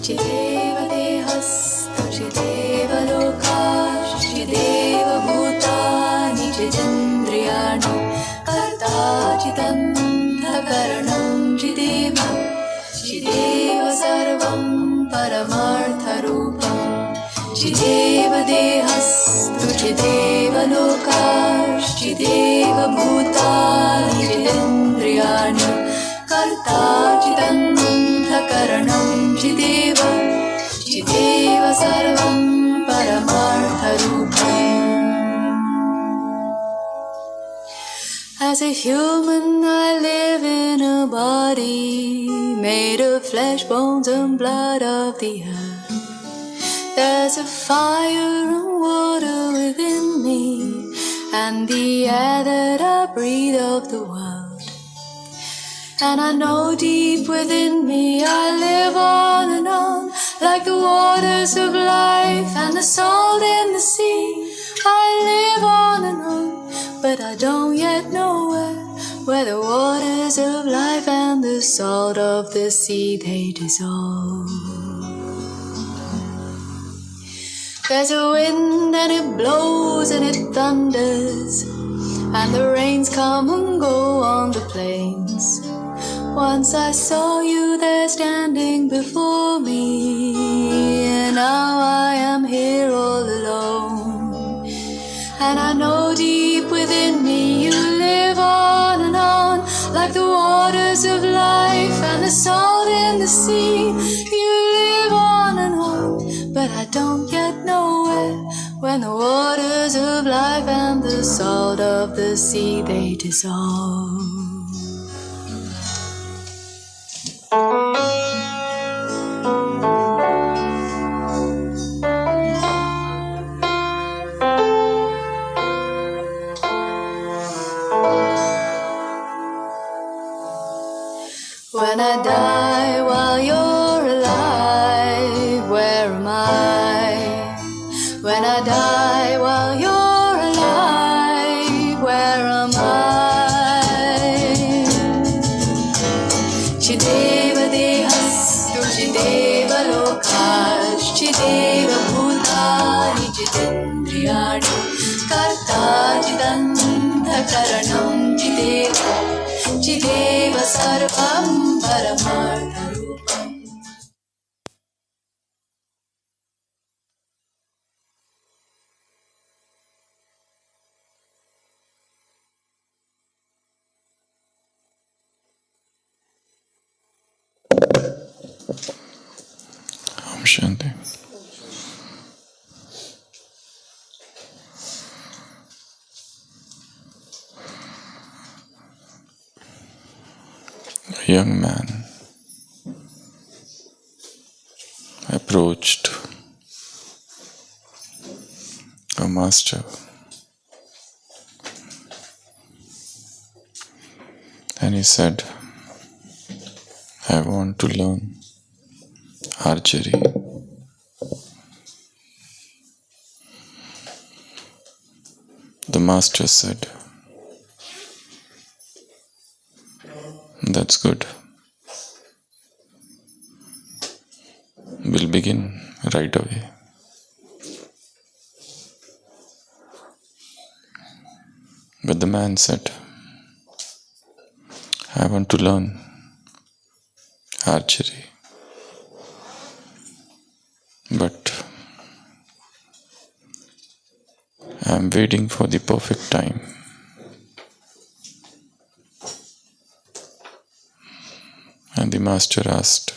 Chideva dehastu chideva lokash chideva bhutani chidendriyanu karta chidanta karanam chideva chideva sarvam paramartha rupam chideva dehastu chideva lokash chideva bhutani chidendriyanu karta chidanta karanam chideva chideva sarvam paramartha rupam. As a human I live in a body made of flesh, bones and blood of the earth. There's a fire and water within me and the air that I breathe of the world. And I know deep within me I live on and on like the waters of life and the salt in the sea. I live on and on, but I don't yet know where the waters of life and the salt of the sea they dissolve. There's a wind and it blows and it thunders, and the rains come and go on the plains. Once I saw you there standing before me, and now I am here all alone. And I know deep within me you live on and on like the waters of life and the salt in the sea. You live on and on, but I don't yet know when the waters of life and the salt of the sea they dissolve. When I die while you're alive, where am I? When I die while you're alive, where am I? Chideva dehastu chideva lokash chideva bhutani chidendriyanu karta chidanta karanam chideva chideva sarvam paramartha rupam. Om Shanti. A young man approached a master and he said, I want to learn archery. The master said, that's good. We'll begin right away. But the man said, I want to learn archery. But I'm waiting for the perfect time. And the master asked,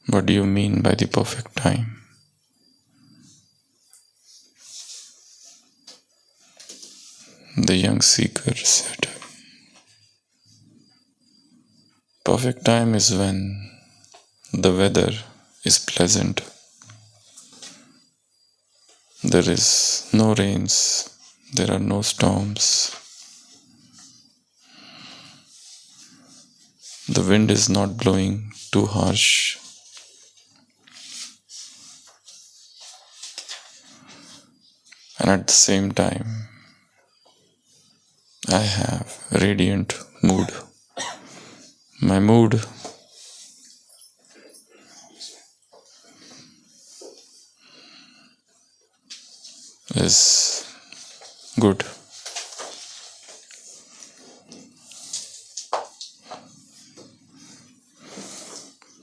what do you mean by the perfect time? The young seeker said, perfect time is when the weather is pleasant. There is no rains, there are no storms. The wind is not blowing too harsh. And at the same time, I have radiant mood. My mood is good.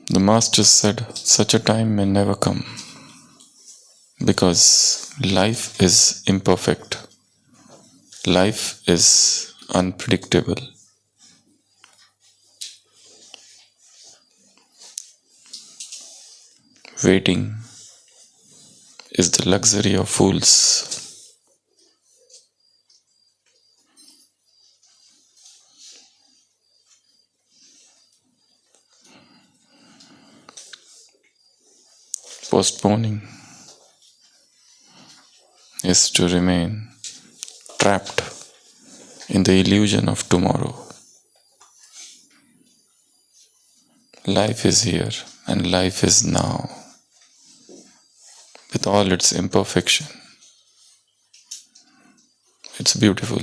The Master said, such a time may never come because life is imperfect. Life is unpredictable. Waiting is the luxury of fools. Postponing is to remain trapped in the illusion of tomorrow. Life is here and life is now, with all its imperfection. It's beautiful.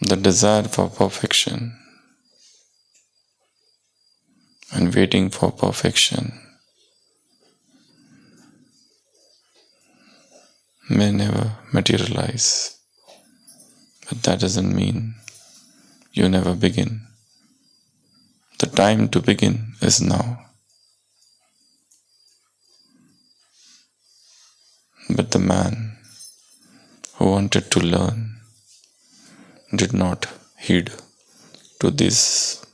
The desire for perfection and waiting for perfection may never materialize, but that doesn't mean you never begin. The time to begin is now. But the man who wanted to learn did not heed to these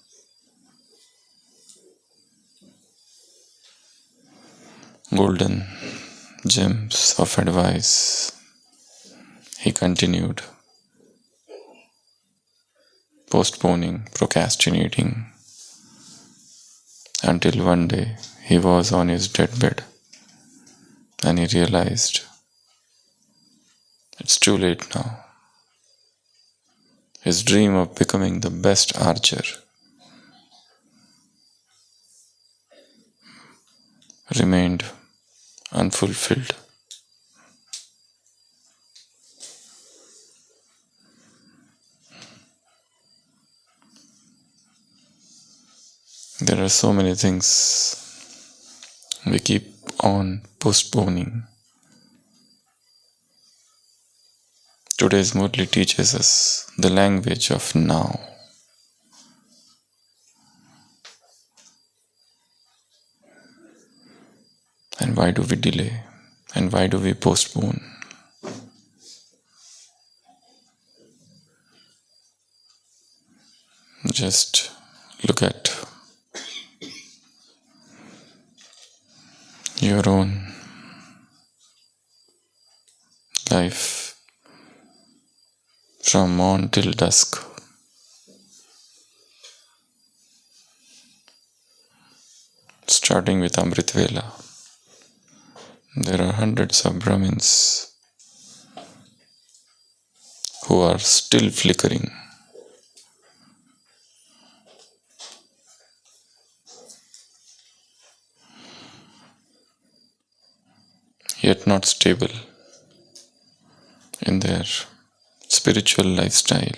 golden gems of advice. He continued postponing, procrastinating, until one day he was on his deathbed and he realized it's too late now. His dream of becoming the best archer remained unfulfilled. There are so many things we keep on postponing. Today's Murli teaches us the language of now. And why do we delay? And why do we postpone? Just look at your own life from morn till dusk. Starting with Amrit Vela, there are hundreds of Brahmins who are still flickering. Yet not stable in their spiritual lifestyle.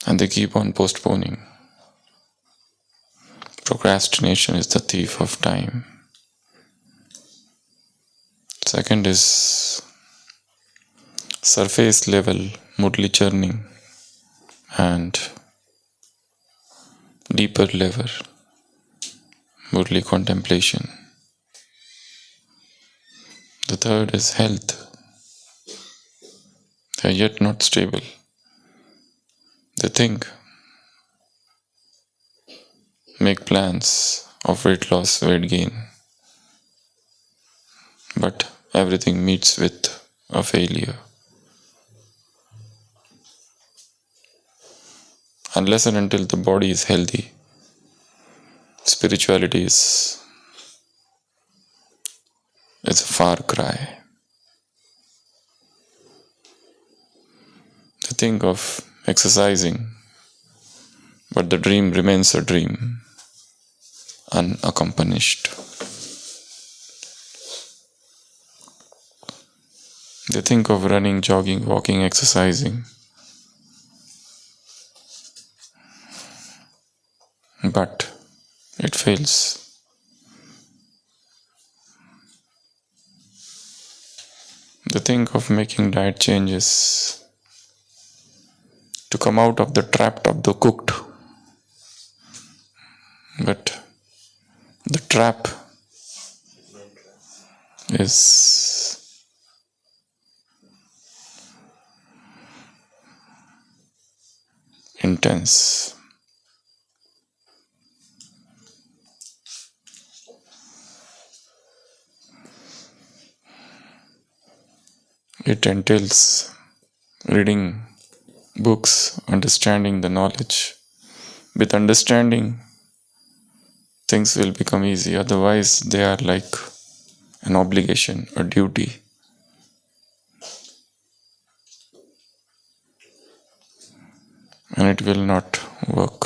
And they keep on postponing. Procrastination is the thief of time. Second is surface level Murli churning and deeper level Murli contemplation. The third is health. They are yet not stable. They think, make plans of weight loss, weight gain, but everything meets with a failure. Unless and until the body is healthy, spirituality is a far cry. They think of exercising, but the dream remains a dream, unaccomplished. They think of running, jogging, walking, exercising, but it fails. The thing of making diet changes to come out of the trap of the cooked. But the trap is intense. It entails reading books, understanding the knowledge. With understanding, things will become easy. Otherwise, they are like an obligation, a duty. And it will not work.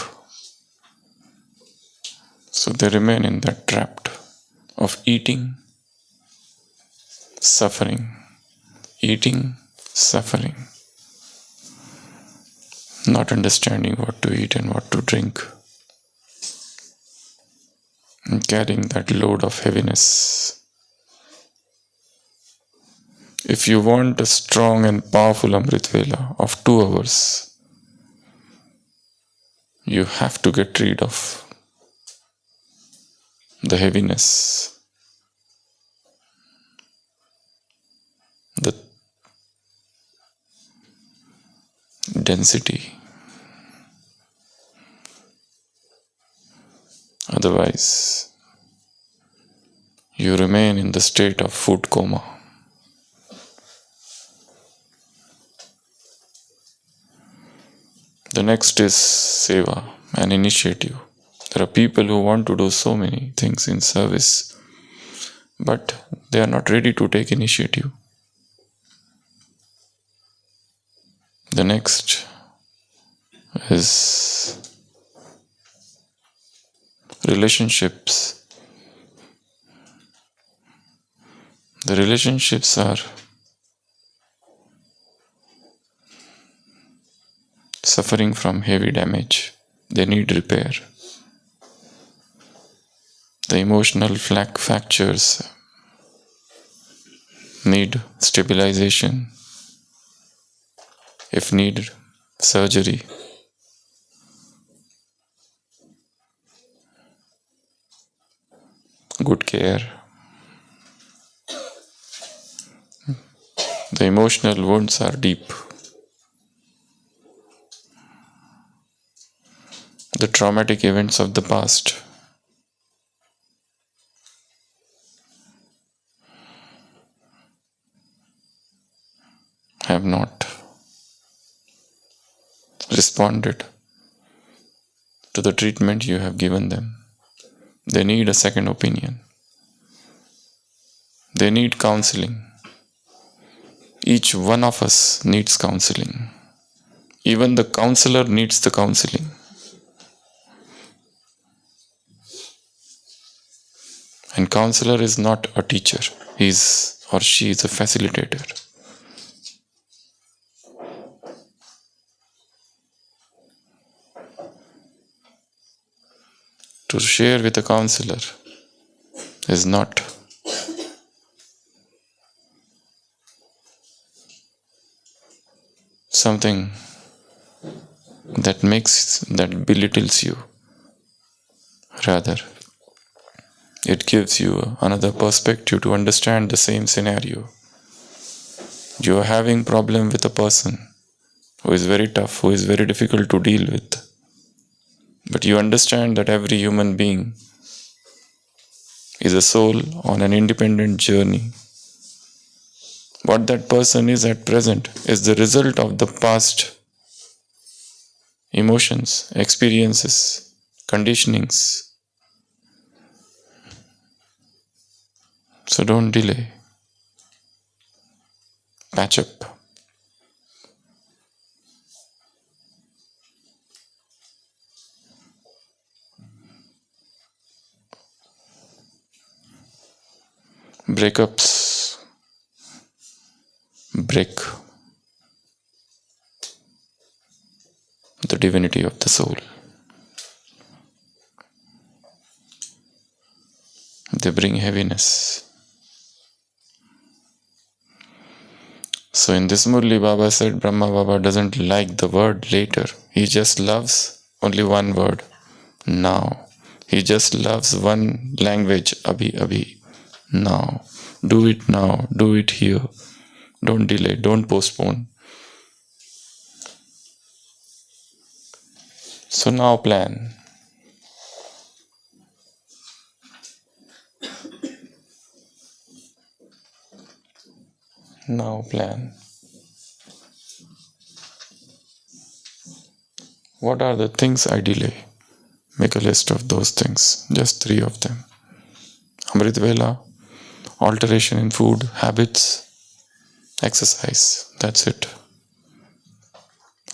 So they remain in that trap of eating, suffering, eating, suffering, not understanding what to eat and what to drink, and carrying that load of heaviness. If you want a strong and powerful Amrit Vela of 2 hours, you have to get rid of the heaviness, the density. Otherwise, you remain in the state of food coma. The next is seva, an initiative. There are people who want to do so many things in service, but they are not ready to take initiative. The next is relationships. The relationships are suffering from heavy damage. They need repair. The emotional fractures need stabilization. If needed, surgery. Good care. The emotional wounds are deep. The traumatic events of the past have not responded to the treatment you have given them. They need a second opinion. They need counseling. Each one of us needs counseling. Even the counselor needs the counseling. And counselor is not a teacher. He is or she is a facilitator. To share with a counselor is not something that belittles you. Rather, it gives you another perspective to understand the same scenario. You are having problem with a person who is very tough, who is very difficult to deal with. But you understand that every human being is a soul on an independent journey. What that person is at present is the result of the past emotions, experiences, conditionings. So don't delay. Patch up. Breakups break the divinity of the soul. They bring heaviness. So in this Murli, Baba said Brahma Baba doesn't like the word later. He just loves only one word, now. He just loves one language, Abhi, Abhi, now. Do it now, do it here. Don't delay, don't postpone. So now plan. Now plan. What are the things I delay? Make a list of those things, just 3 of them. Amrit Vela, alteration in food, habits, exercise, that's it.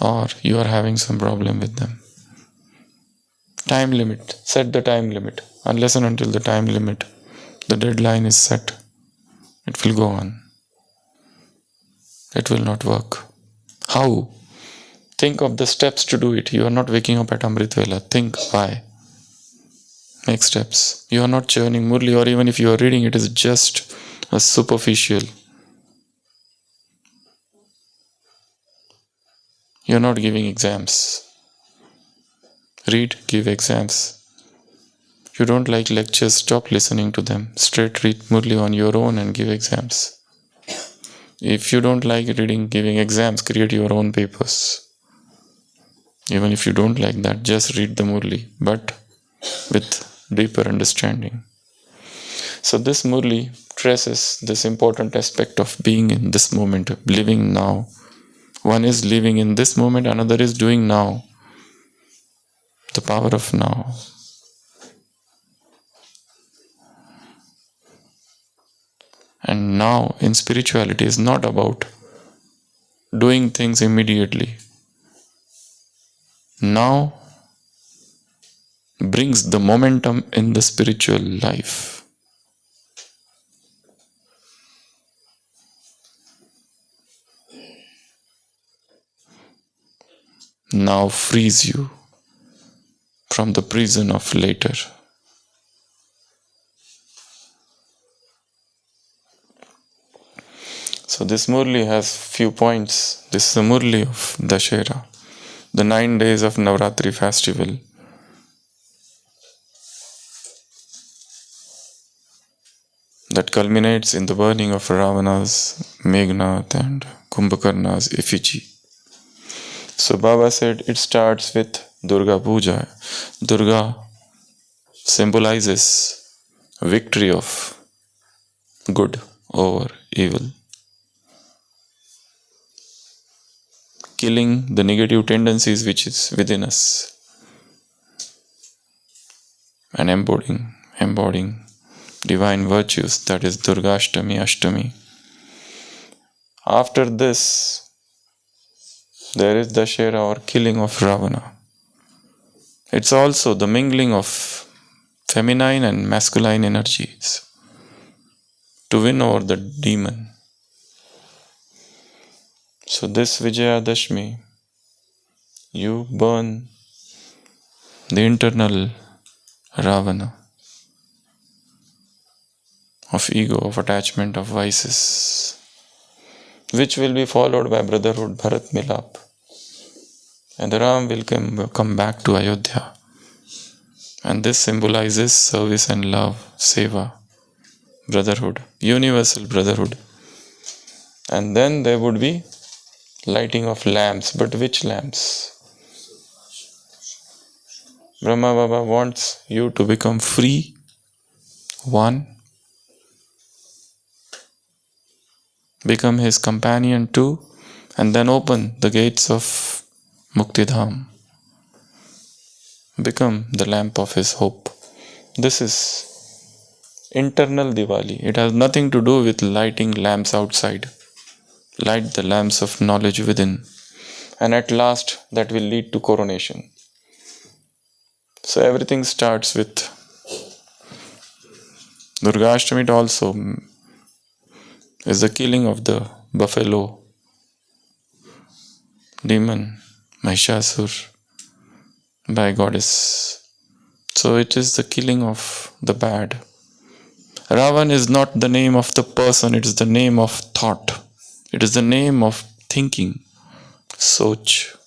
Or you are having some problem with them. Time limit, set the time limit. Unless and until the time limit, the deadline is set, it will go on. It will not work. How? Think of the steps to do it. You are not waking up at Amrit Vela. Think why. Make steps. You are not churning Murli, or even if you are reading, it is just a superficial. You are not giving exams. Read, give exams. You don't like lectures, stop listening to them. Straight read Murli on your own and give exams. If you don't like reading, giving exams, create your own papers. Even if you don't like that, just read the Murli, but with deeper understanding. So this Murli stresses this important aspect of being in this moment, living now. One is living in this moment, another is doing now. The power of now. And now in spirituality is not about doing things immediately. Now brings the momentum in the spiritual life. Now frees you from the prison of later. So this Murli has few points. This is the Murli of Dashera, the 9 days of Navratri festival. That culminates in the burning of Ravana's Meghnad and Kumbhakarna's effigy. So Baba said it starts with Durga Puja. Durga symbolizes victory of good over evil, killing the negative tendencies which is within us, and embodying divine virtues, that is Durgashtami, Ashtami. After this, there is Dashera, or killing of Ravana. It's also the mingling of feminine and masculine energies to win over the demon. So this Vijayadashmi, you burn the internal Ravana of ego, of attachment, of vices, which will be followed by brotherhood, Bharat Milap. And Ram will come back to Ayodhya. And this symbolizes service and love, seva, brotherhood, universal brotherhood. And then there would be lighting of lamps. But which lamps? Brahma Baba wants you to become free, one, become his companion too, and then open the gates of Muktidham. Become the lamp of his hope. This is internal Diwali. It has nothing to do with lighting lamps outside. Light the lamps of knowledge within. And at last, that will lead to coronation. So everything starts with Durgashtami. It also is the killing of the buffalo demon Mahishasur by goddess. So it is the killing of the bad Ravan is not the name of the person, it is the name of thought. It is the name of thinking. Soch.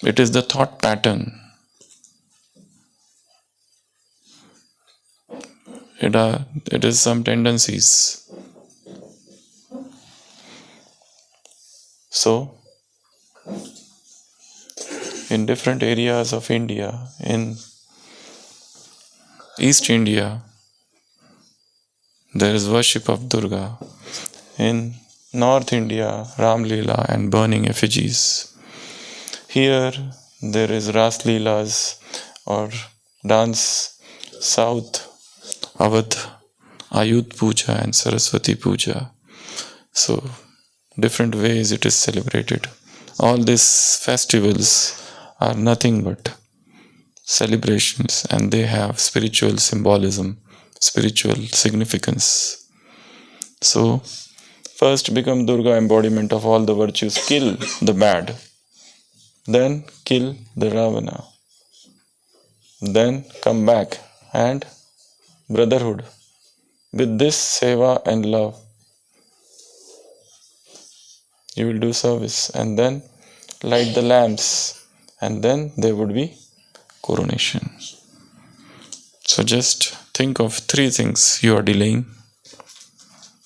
It is the thought pattern. It is some tendencies. So, in different areas of India, in East India, there is worship of Durga. In North India, Ram Leela and burning effigies. Here, there is Ras Leelas or dance. South, Awadh, Ayut Puja and Saraswati Puja. So, different ways it is celebrated. All these festivals are nothing but celebrations, and they have spiritual symbolism, spiritual significance. So, first become Durga embodiment of all the virtues, kill the bad, then kill the Ravana, then come back and brotherhood. With this seva and love, you will do service, and then light the lamps, and then there would be coronation. So just think of 3 things you are delaying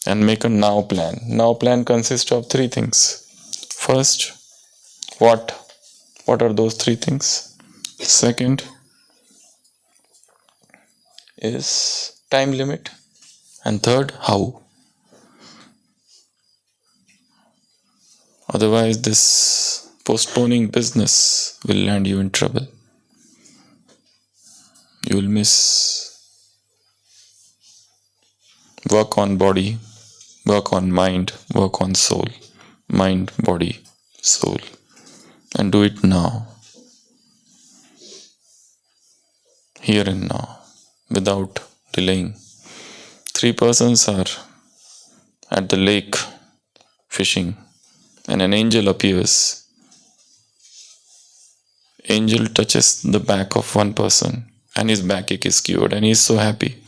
and make a now plan. Now plan consists of 3 things. First, what? What are those 3 things? Second is time limit. And third, how? Otherwise, this postponing business will land you in trouble. You will miss. Work on body, work on mind, work on soul. Mind, body, soul. And do it now. Here and now. Without delaying. 3 persons are at the lake fishing, and an angel appears. Angel touches the back of one person, and his backache is cured, and he is so happy.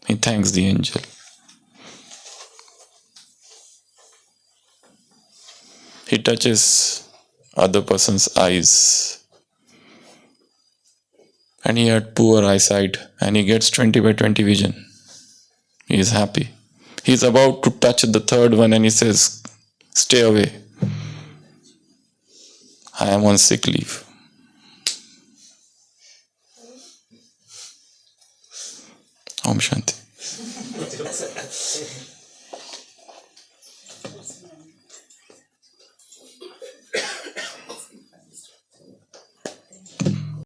He thanks the angel. He touches other person's eyes, and he had poor eyesight, and he gets 20 by 20 vision. He is happy. He is about to touch the third one, and he says, "Stay away. I am on sick leave." Om Shanti.